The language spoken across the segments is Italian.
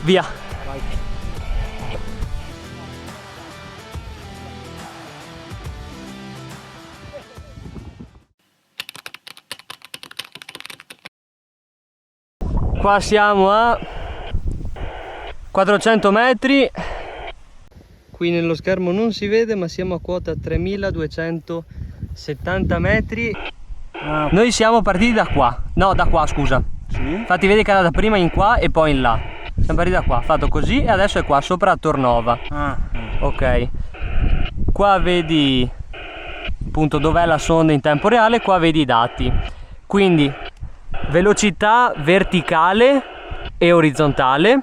Via. Vai. Qua siamo a 400 metri. Qui nello schermo non si vede, ma siamo a quota 3270 metri. Noi siamo partiti da qua. No, da qua, scusa. Sì? Infatti vedi che era da prima in qua e poi in là. Siamo partiti da qua, fatto così, e adesso è qua sopra a Tornova. Ok. Qua vedi appunto dov'è la sonda in tempo reale, qua vedi i dati. Quindi velocità verticale e orizzontale,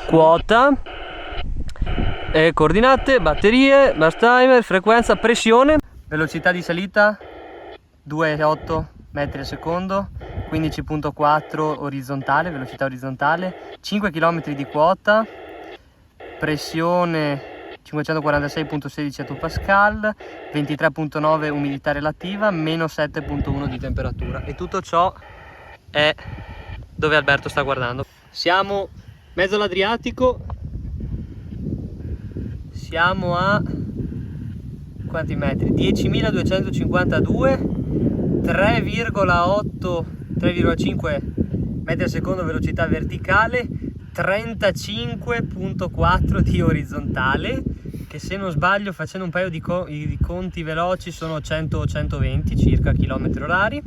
quota, coordinate, batterie, bus timer, frequenza, pressione, velocità di salita 2,8 metri al secondo, 15,4 orizzontale, velocità orizzontale, 5 km di quota, pressione 546,16 attopascal, 23,9 umidità relativa, meno 7,1 di temperatura. E tutto ciò è dove Alberto sta guardando. Siamo mezzo all'Adriatico, siamo a quanti metri? 10.252, 3,5 metri al secondo velocità verticale, 35,4 di orizzontale, che se non sbaglio, facendo un paio di conti veloci, sono 100-120 circa chilometri orari.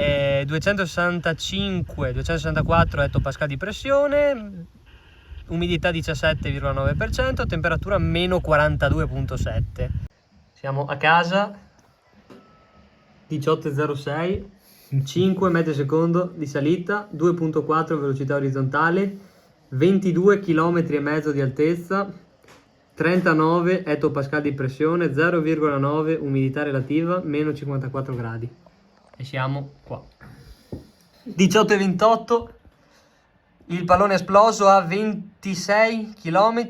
264 ettopascal di pressione, umidità 17,9%, temperatura meno 42,7. Siamo a casa, 18,06, 5 metri al secondo di salita, 2,4 velocità orizzontale, 22 km e mezzo di altezza, 39 ettopascal di pressione, 0,9 umidità relativa, meno 54 gradi. E siamo qua. 18,28, il pallone è esploso a 26 km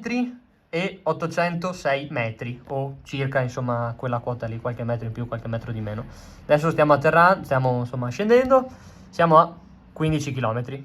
e 806 metri, o circa, insomma, quella quota lì, qualche metro in più, qualche metro di meno. Adesso stiamo atterrando, stiamo insomma scendendo, siamo a 15 km.